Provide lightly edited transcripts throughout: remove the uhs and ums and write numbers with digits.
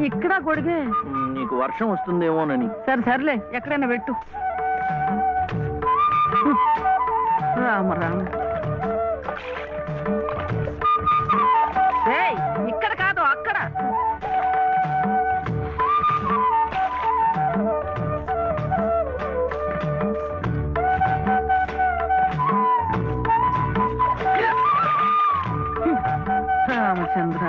ఇక్కడ గొడిగే నీకు వర్షం వస్తుందేమోనని. సరే సర్లే ఎక్కడైనా పెట్టు. రామ రామ. ఏయ్ ఇక్కడ కాదు అక్కడ. రామచంద్ర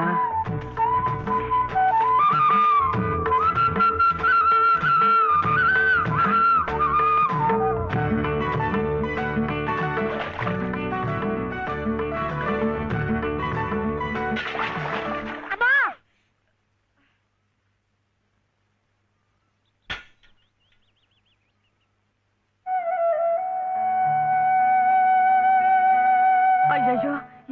అయ్యయ్యో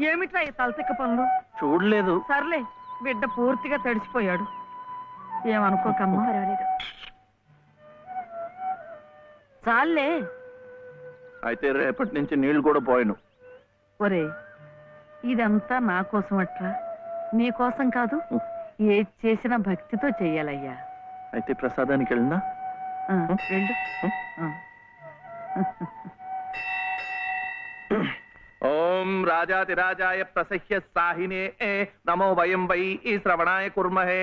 ఏమిట్రా ఈ తలతిక్క పనులు? చూడలేదు. సర్లే బిడ్డ పూర్తిగా తడిసిపోయాడు. ఏమనుకోకమ్మా. పర్వాలేదు. చాలే. అయితే రేపటి నుంచి నీళ్లు కూడా పోయాను. ఒరే ఇదంతా నా కోసం అట్రా, నీ కోసం కాదు. ఏది చేసినా భక్తితో చెయ్యాలయ్యా. అయితే ప్రసాదానికి వెళ్ళినా వెళ్ళు. ఓం రాజాతిరాజాయ ప్రసహ్య సాహినే నమో వయం వై శ్రవణాయ కుర్మహే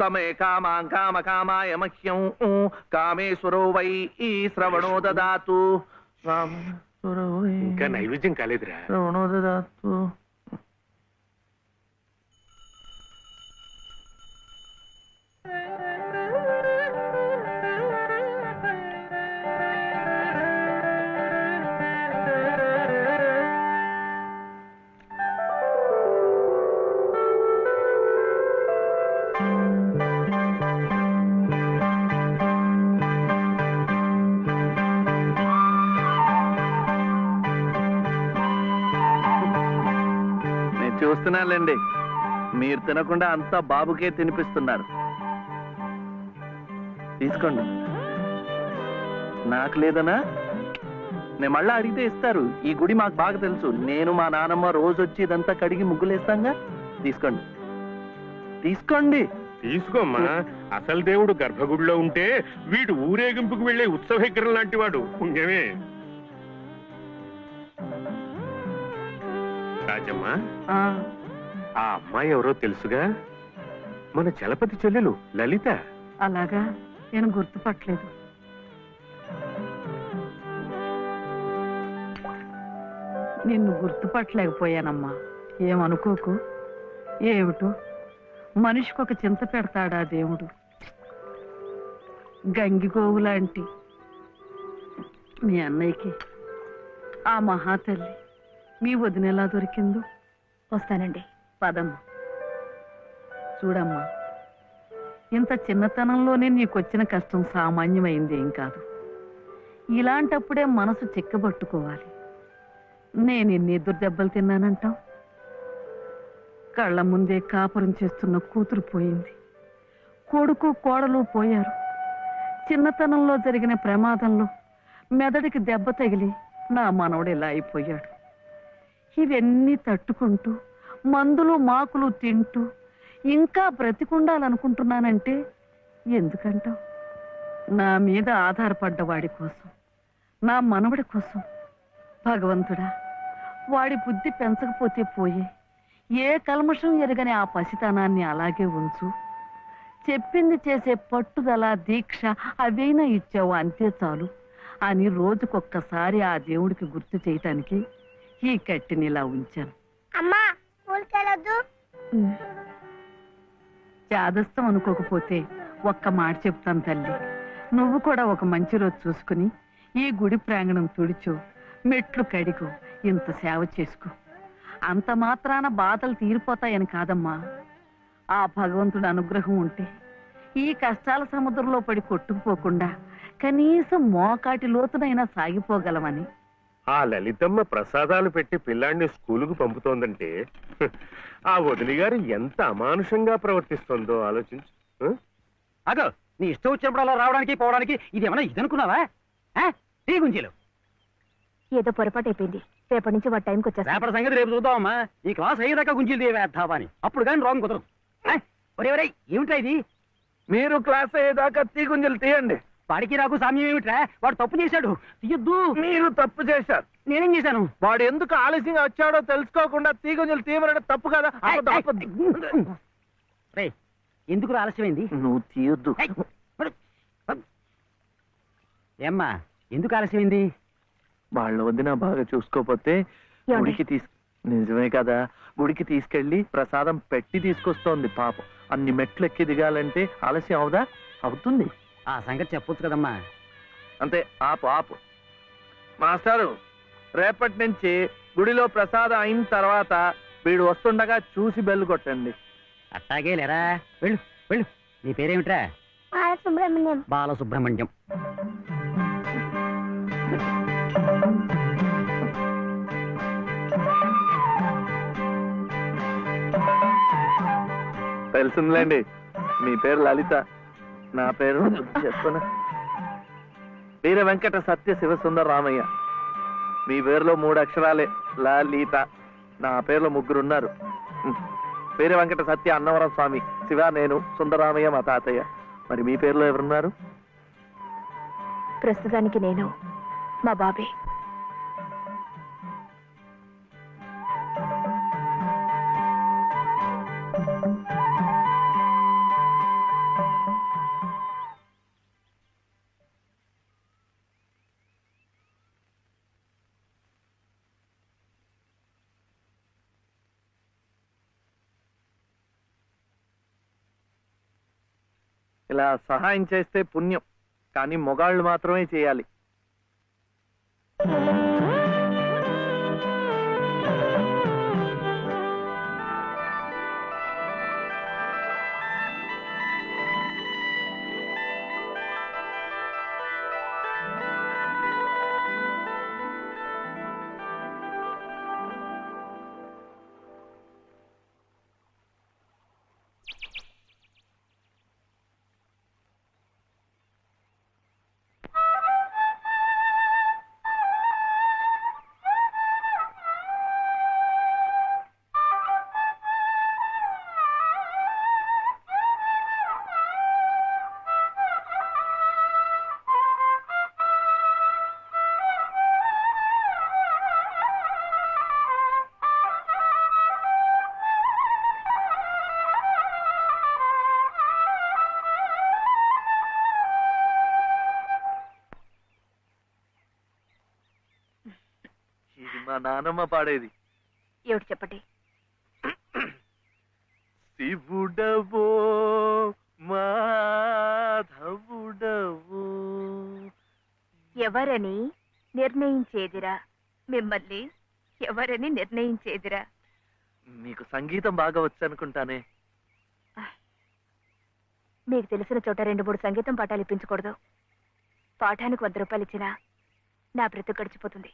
సమే కామాం కామ కామాయ మహ్యం కామేశ్వరో వై శ్రవణో దదాతు. ఇంకా నైవేద్యం కాలేదురా. శ్రవణో దదాతు. చూస్తున్నానులేండి, మీరు తినకుండా అంతా బాబుకే తినిపిస్తున్నారు. తీసుకోండి. నాకు లేదనా? నేను మళ్ళా అడిగితే ఇస్తారు. ఈ గుడి మాకు బాగా తెలుసు. నేను మా నానమ్మ రోజు వచ్చి ఇదంతా కడిగి ముగ్గులేస్తాంగా. తీసుకోండి తీసుకోండి. తీసుకోమ్మా. అసలు దేవుడు గర్భగుడిలో ఉంటే వీడు ఊరేగింపుకు వెళ్లే ఉత్సవ విగ్రహం లాంటి వాడు. పుణ్యమే. రాజమ్మా, ఆ అమ్మాయి ఎవరో తెలుసుగా? మన చలపతి చెల్లెలు లలిత. అలాగా? నేను గుర్తుపట్టలేదు. నిన్ను గుర్తుపట్టలేకపోయానమ్మా. ఏమనుకోకు. ఏమిటో మనిషికి ఒక చింత పెడతాడా దేవుడు. గంగిగోవు లాంటి మీ అన్నయ్యకి ఆ మహాతల్లి మీ వదిన ఎలా దొరికిందో. వస్తానండి. పదమ్మా. చూడమ్మా, ఇంత చిన్నతనంలోనే నీకొచ్చిన కష్టం సామాన్యమైంది ఏం కాదు. ఇలాంటప్పుడే మనసు చిక్కబట్టుకోవాలి. నేను ఎన్ని ఎదురు దెబ్బలు తిన్నానంటావు? కళ్ళ ముందే కాపురం చేస్తున్న కూతురు పోయింది. కొడుకు కోడలు పోయారు. చిన్నతనంలో జరిగిన ప్రమాదంలో మెదడికి దెబ్బ తగిలి నా మనవడు ఇలా అయిపోయాడు. ఇవన్నీ తట్టుకుంటూ మందులు మాకులు తింటూ ఇంకా బ్రతికుండాలనుకుంటున్నానంటే ఎందుకంటావు? నా మీద ఆధారపడ్డ వాడి కోసం, నా మనవడి కోసం. భగవంతుడా, వాడి బుద్ధి పెంచకపోతే పోయే. ఏ కల్మషం ఎరగని ఆ పసితనాన్ని అలాగే ఉంచు. చెప్పింది చేసే పట్టుదల, దీక్ష అవైనా ఇచ్చావు, అంతే చాలు అని రోజుకొక్కసారి ఆ దేవుడికి గుర్తు చేయటానికి ఈ కట్టిని ఇలా ఉంచాను. అమ్మా, స్కూల్కెళ్ళొద్దు. చాదస్తం అనుకోకపోతే ఒక్క మాట చెప్తాను తల్లి. నువ్వు కూడా ఒక మంచి రోజు చూసుకుని ఈ గుడి ప్రాంగణం తుడిచో, మెట్లు కడిగో, ఇంత సేవ చేసుకో. అంత మాత్రాన బాధలు తీరిపోతాయని కాదమ్మా. ఆ భగవంతుడి అనుగ్రహం ఉంటే ఈ కష్టాల సముద్రంలో పడి కొట్టుకుపోకుండా కనీసం మోకాటి లోతునైనా సాగిపోగలమని. ఆ లలితమ్మ ప్రసాదాలు పెట్టి పిల్లాన్ని స్కూలుకు పంపుతోందంటే ఆ వదిలి గారు ఎంత అమానుషంగా ప్రవర్తిస్తుందో ఆలోచించు. అగో, నీ ఇష్టం వచ్చినప్పుడు అలా రావడానికి పోవడానికి ఇది ఏమన్నా ఇదనుకున్నావా? గుంజీలు ఏదో పొరపాటు అయిపోయింది. రేపటి నుంచి వాటి టైంకి వచ్చేస్తా. రేపటి సంగతి రేపు చూద్దామమ్మా. ఈ క్లాస్ అయ్యేదాకా గుంజీలు వేద్దావా అని. అప్పుడు కానీ రాంగ్ కుదరదు. ఒరే ఒరే, ఏమిటా ఇది? మీరు క్లాస్ అయ్యేదాకా తీగుంజలు తీయండి. వాడికి నాకు సామ్యం ఏమిట్రా? వాడు తప్పు చేశాడు, తీయొద్దు. మీరు తప్పు చేశారు. నేనేం చేశాను? వాడు ఎందుకు ఆలస్యంగా వచ్చాడో తెలుసుకోకుండా తీగుంజలు తీయమనడం తప్పు కదా. రే, ఎందుకు ఆలస్యమైంది? నువ్వు తీయొద్దు. ఏమ్మా, ఎందుకు ఆలస్యమైంది? వాళ్ళు వదిన బాగా చూసుకోపోతే గుడికి నిజమే కదా, గుడికి తీసుకెళ్లి ప్రసాదం పెట్టి తీసుకొస్తోంది పాపం. అన్ని మెట్లు ఎక్కి దిగాలంటే ఆలస్యం అవుదా? అవుతుంది. ఆ సంగతి చెప్పొచ్చు కదమ్మా. అంతే, ఆపు ఆపు. మాస్టారు, రేపటి నుంచి గుడిలో ప్రసాదం అయిన తర్వాత వీడు వస్తుండగా చూసి బెల్లు కొట్టండి. అట్టాగే లేరా, వెళ్ళు వెళ్ళు. నీ పేరేమిట్రా? బాలసుబ్రహ్మణ్యం. బాలసుబ్రహ్మణ్యం. తెలిసిందిలేండి, మీ పేరు లలిత, నా పేరు చెప్పునా వీర వెంకట సత్య శివసుందర రామయ్య. మీ పేరులో 3 అక్షరాలే, లలిత. నా పేరులో 3 ఉన్నారు. వీర వెంకట సత్య అన్నవరం స్వామి, శివ నేను, సుందరరామయ్య మా తాతయ్య. మరి మీ పేరులో ఎవరున్నారు? ప్రస్తుతానికి నేను, మా బాబే. ఇలా సహాయం చేస్తే పుణ్యం, కానీ మొగాళ్ళు మాత్రమే చేయాలి. ఇది మా నానమ్మ పాడేది. ఏమిటి చెప్పండి? శివుడవో మాధవుడవో ఎవరని నిర్ణయించేదిరా? మిమ్మల్ని ఎవరని నిర్ణయించేదిరా? మీకు సంగీతం బాగా వచ్చు అనుకుంటానే. మీకు తెలిసిన చోట 2-3 సంగీతం పాఠాలు ఇప్పించకూడదు. పాఠానికి 100 రూపాయలు ఇచ్చినా నా బ్రతుకు గడిచిపోతుంది.